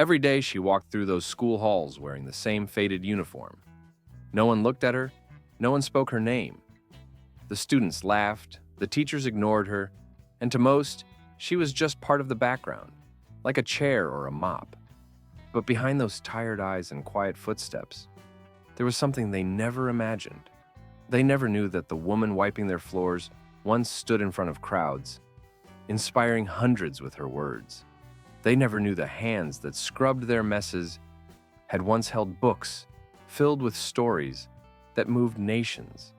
Every day she walked through those school halls wearing the same faded uniform. No one looked at her, no one spoke her name. The students laughed, the teachers ignored her, and to most, she was just part of the background, like a chair or a mop. But behind those tired eyes and quiet footsteps, there was something they never imagined. They never knew that the woman wiping their floors once stood in front of crowds, inspiring hundreds with her words. They never knew the hands that scrubbed their messes had once held books filled with stories that moved nations.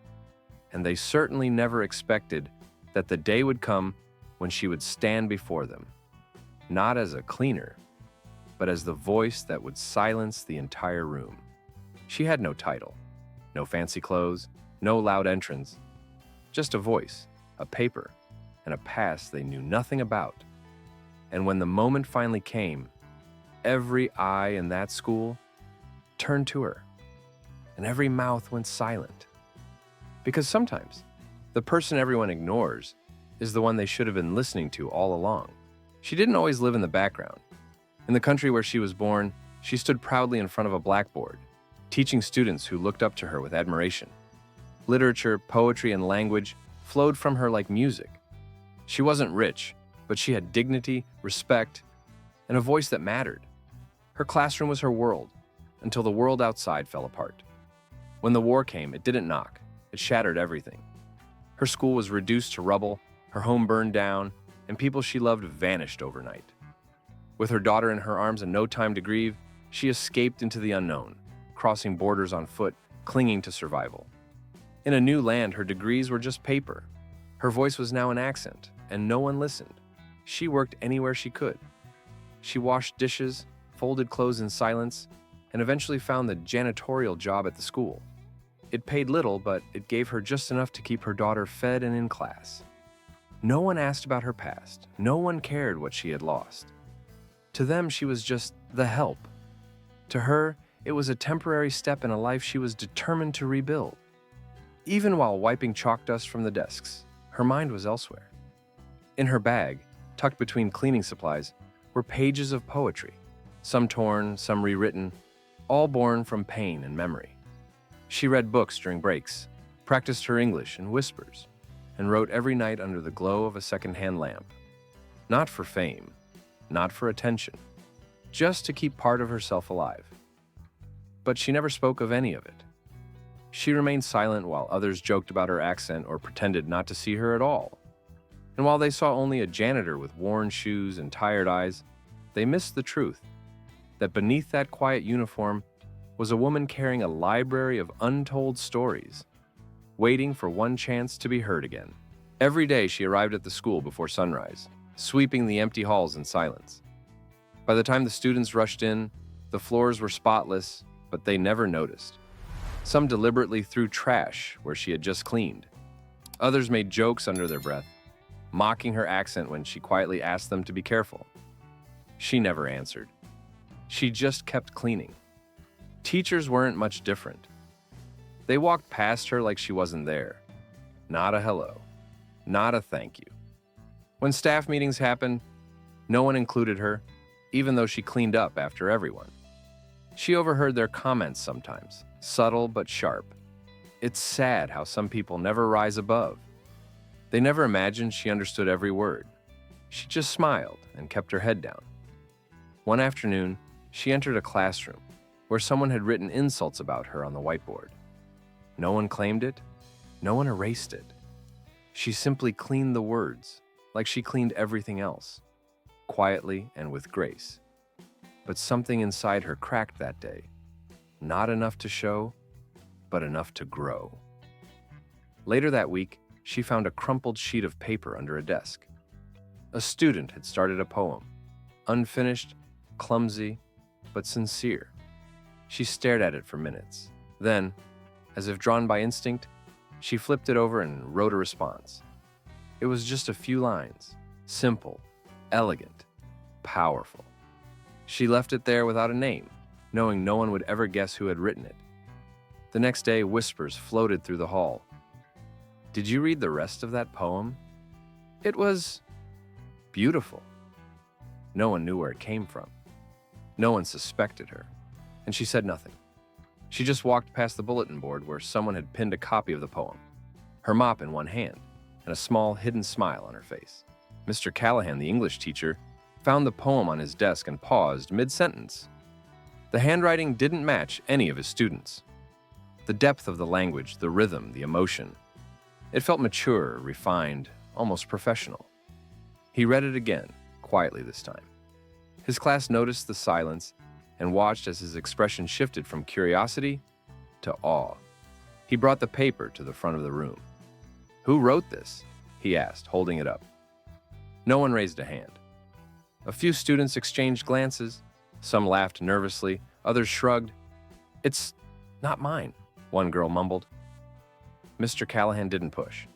And they certainly never expected that the day would come when she would stand before them, not as a cleaner, but as the voice that would silence the entire room. She had no title, no fancy clothes, no loud entrance, just a voice, a paper, and a past they knew nothing about. And when the moment finally came, every eye in that school turned to her, and every mouth went silent. Because sometimes, the person everyone ignores is the one they should have been listening to all along. She didn't always live in the background. In the country where she was born, she stood proudly in front of a blackboard, teaching students who looked up to her with admiration. Literature, poetry, and language flowed from her like music. She wasn't rich, but she had dignity, respect, and a voice that mattered. Her classroom was her world, until the world outside fell apart. When the war came, it didn't knock. It shattered everything. Her school was reduced to rubble, her home burned down, and people she loved vanished overnight. With her daughter in her arms and no time to grieve, she escaped into the unknown, crossing borders on foot, clinging to survival. In a new land, her degrees were just paper. Her voice was now an accent, and no one listened. She worked anywhere she could. She washed dishes, folded clothes in silence, and eventually found the janitorial job at the school. It paid little, but it gave her just enough to keep her daughter fed and in class. No one asked about her past. No one cared what she had lost. To them, she was just the help. To her, it was a temporary step in a life she was determined to rebuild. Even while wiping chalk dust from the desks, her mind was elsewhere. In her bag, tucked between cleaning supplies, were pages of poetry, some torn, some rewritten, all born from pain and memory. She read books during breaks, practiced her English in whispers, and wrote every night under the glow of a secondhand lamp. Not for fame, not for attention, just to keep part of herself alive. But she never spoke of any of it. She remained silent while others joked about her accent or pretended not to see her at all. And while they saw only a janitor with worn shoes and tired eyes, they missed the truth that beneath that quiet uniform was a woman carrying a library of untold stories, waiting for one chance to be heard again. Every day she arrived at the school before sunrise, sweeping the empty halls in silence. By the time the students rushed in, the floors were spotless, but they never noticed. Some deliberately threw trash where she had just cleaned. Others made jokes under their breath, mocking her accent when she quietly asked them to be careful. She never answered. She just kept cleaning. Teachers weren't much different. They walked past her like she wasn't there. Not a hello, not a thank you. When staff meetings happened, no one included her, even though she cleaned up after everyone. She overheard their comments sometimes, subtle but sharp. It's sad how some people never rise above. They never imagined she understood every word. She just smiled and kept her head down. One afternoon, she entered a classroom where someone had written insults about her on the whiteboard. No one claimed it, no one erased it. She simply cleaned the words, like she cleaned everything else, quietly and with grace. But something inside her cracked that day. Not enough to show, but enough to grow. Later that week, she found a crumpled sheet of paper under a desk. A student had started a poem, unfinished, clumsy, but sincere. She stared at it for minutes. Then, as if drawn by instinct, she flipped it over and wrote a response. It was just a few lines, simple, elegant, powerful. She left it there without a name, knowing no one would ever guess who had written it. The next day, whispers floated through the hall. Did you read the rest of that poem? It was beautiful. No one knew where it came from. No one suspected her, and she said nothing. She just walked past the bulletin board where someone had pinned a copy of the poem, her mop in one hand, and a small hidden smile on her face. Mr. Callahan, the English teacher, found the poem on his desk and paused mid-sentence. The handwriting didn't match any of his students. The depth of the language, the rhythm, the emotion. It felt mature, refined, almost professional. He read it again, quietly this time. His class noticed the silence and watched as his expression shifted from curiosity to awe. He brought the paper to the front of the room. "Who wrote this?" he asked, holding it up. No one raised a hand. A few students exchanged glances. Some laughed nervously, others shrugged. "It's not mine," one girl mumbled. Mr. Callahan didn't push,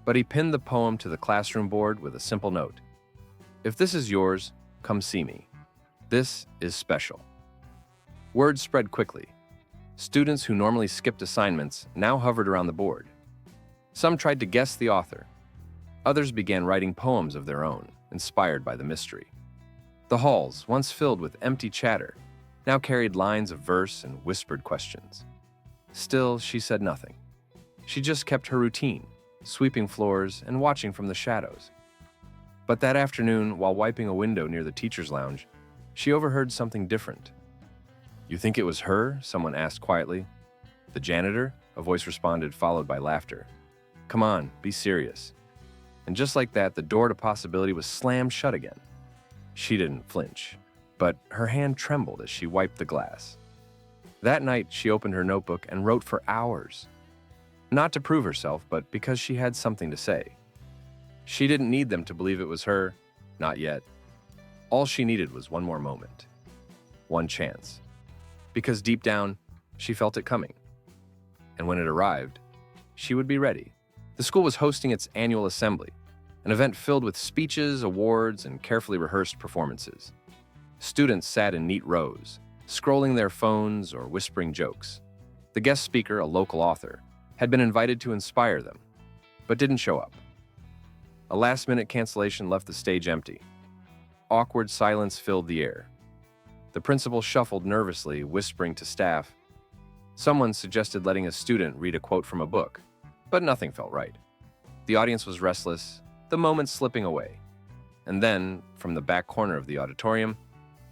but he pinned the poem to the classroom board with a simple note. "If this is yours, come see me. This is special." Word spread quickly. Students who normally skipped assignments now hovered around the board. Some tried to guess the author. Others began writing poems of their own, inspired by the mystery. The halls, once filled with empty chatter, now carried lines of verse and whispered questions. Still, she said nothing. She just kept her routine, sweeping floors and watching from the shadows. But that afternoon, while wiping a window near the teacher's lounge, she overheard something different. "You think it was her?" someone asked quietly. "The janitor?" a voice responded, followed by laughter. "Come on, be serious." And just like that, the door to possibility was slammed shut again. She didn't flinch, but her hand trembled as she wiped the glass. That night, she opened her notebook and wrote for hours. Not to prove herself, but because she had something to say. She didn't need them to believe it was her, not yet. All she needed was one more moment, one chance. Because deep down, she felt it coming. And when it arrived, she would be ready. The school was hosting its annual assembly, an event filled with speeches, awards, and carefully rehearsed performances. Students sat in neat rows, scrolling their phones or whispering jokes. The guest speaker, a local author, had been invited to inspire them, but didn't show up. A last-minute cancellation left the stage empty. Awkward silence filled the air. The principal shuffled nervously, whispering to staff. Someone suggested letting a student read a quote from a book, but nothing felt right. The audience was restless, the moment slipping away. And then, from the back corner of the auditorium,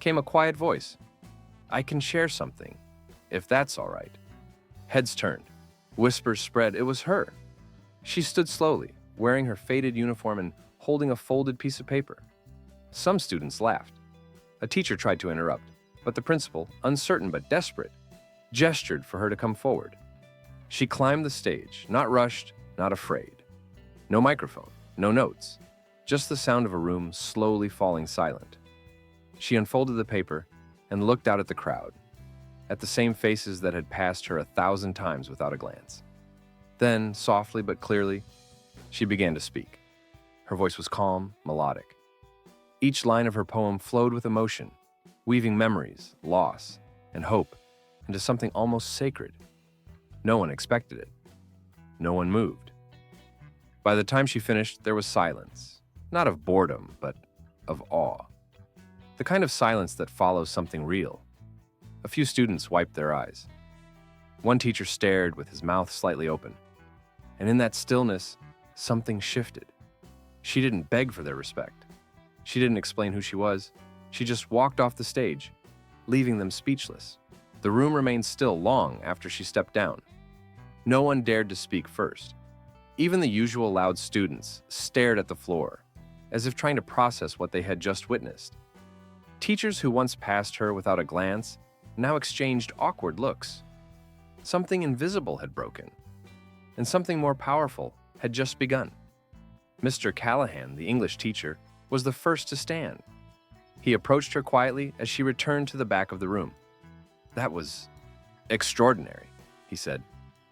came a quiet voice. "I can share something, if that's all right." Heads turned. Whispers spread. It was her. She stood slowly, wearing her faded uniform and holding a folded piece of paper. Some students laughed. A teacher tried to interrupt, but the principal, uncertain but desperate, gestured for her to come forward. She climbed the stage, not rushed, not afraid. No microphone, no notes, just the sound of a room slowly falling silent. She unfolded the paper and looked out at the crowd, at the same faces that had passed her 1,000 times without a glance. Then, softly but clearly, she began to speak. Her voice was calm, melodic. Each line of her poem flowed with emotion, weaving memories, loss, and hope into something almost sacred. No one expected it. No one moved. By the time she finished, there was silence, not of boredom, but of awe. The kind of silence that follows something real. A few students wiped their eyes. One teacher stared with his mouth slightly open. And in that stillness, something shifted. She didn't beg for their respect. She didn't explain who she was. She just walked off the stage, leaving them speechless. The room remained still long after she stepped down. No one dared to speak first. Even the usual loud students stared at the floor, as if trying to process what they had just witnessed. Teachers who once passed her without a glance now exchanged awkward looks. Something invisible had broken, and something more powerful had just begun. Mr. Callahan, the English teacher, was the first to stand. He approached her quietly as she returned to the back of the room. "That was extraordinary," he said,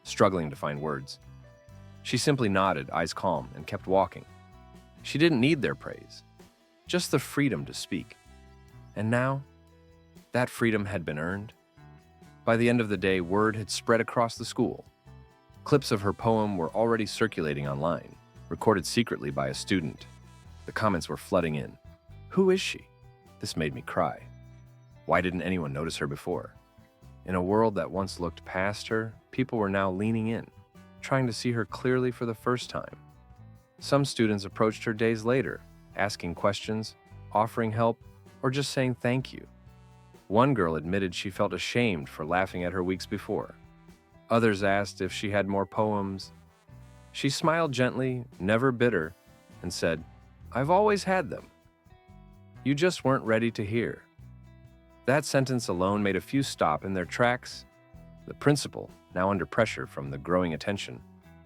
struggling to find words. She simply nodded, eyes calm, and kept walking. She didn't need their praise, just the freedom to speak. And now, that freedom had been earned. By the end of the day, word had spread across the school. Clips of her poem were already circulating online, recorded secretly by a student. The comments were flooding in. "Who is she?" This made me cry. Why didn't anyone notice her before? In a world that once looked past her, people were now leaning in, trying to see her clearly for the first time. Some students approached her days later, asking questions, offering help, or just saying thank you. One girl admitted she felt ashamed for laughing at her weeks before. Others asked if she had more poems. She smiled gently, never bitter, and said, "I've always had them. You just weren't ready to hear." That sentence alone made a few stop in their tracks. The principal, now under pressure from the growing attention,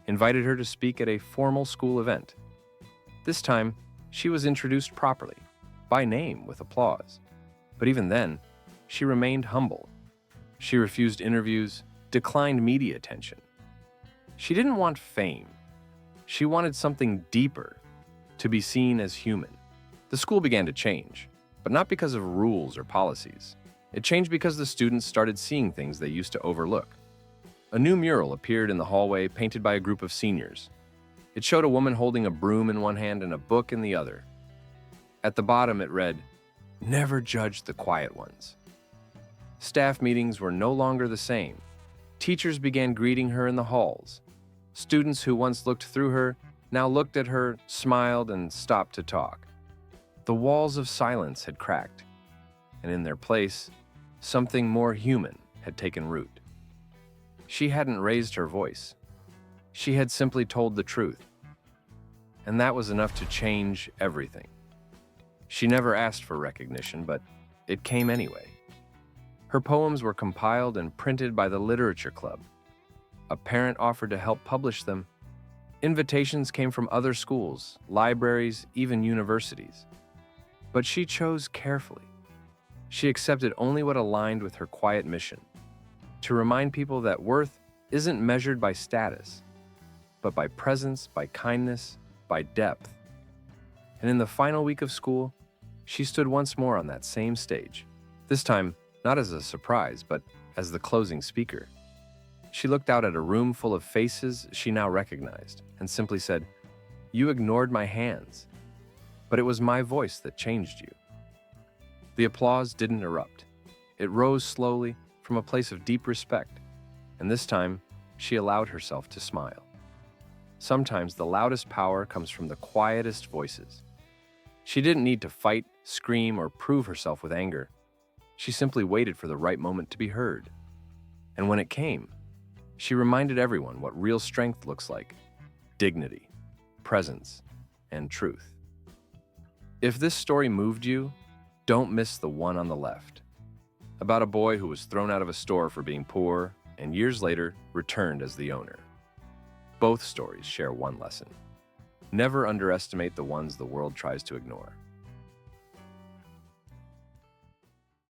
invited her to speak at a formal school event. This time, she was introduced properly, by name with applause. But even then, she remained humble. She refused interviews, declined media attention. She didn't want fame. She wanted something deeper, to be seen as human. The school began to change, but not because of rules or policies. It changed because the students started seeing things they used to overlook. A new mural appeared in the hallway, painted by a group of seniors. It showed a woman holding a broom in one hand and a book in the other. At the bottom it read, "Never judge the quiet ones." Staff meetings were no longer the same. Teachers began greeting her in the halls. Students who once looked through her now looked at her, smiled, and stopped to talk. The walls of silence had cracked, and in their place, something more human had taken root. She hadn't raised her voice. She had simply told the truth. And that was enough to change everything. She never asked for recognition, but it came anyway. Her poems were compiled and printed by the Literature Club. A parent offered to help publish them. Invitations came from other schools, libraries, even universities. But she chose carefully. She accepted only what aligned with her quiet mission, to remind people that worth isn't measured by status, but by presence, by kindness, by depth. And in the final week of school, she stood once more on that same stage, this time not as a surprise, but as the closing speaker. She looked out at a room full of faces she now recognized and simply said, "You ignored my hands, but it was my voice that changed you." The applause didn't erupt. It rose slowly from a place of deep respect, and this time she allowed herself to smile. Sometimes the loudest power comes from the quietest voices. She didn't need to fight, scream, or prove herself with anger. She simply waited for the right moment to be heard. And when it came, she reminded everyone what real strength looks like: dignity, presence, and truth. If this story moved you, don't miss the one on the left, about a boy who was thrown out of a store for being poor and years later returned as the owner. Both stories share one lesson: never underestimate the ones the world tries to ignore.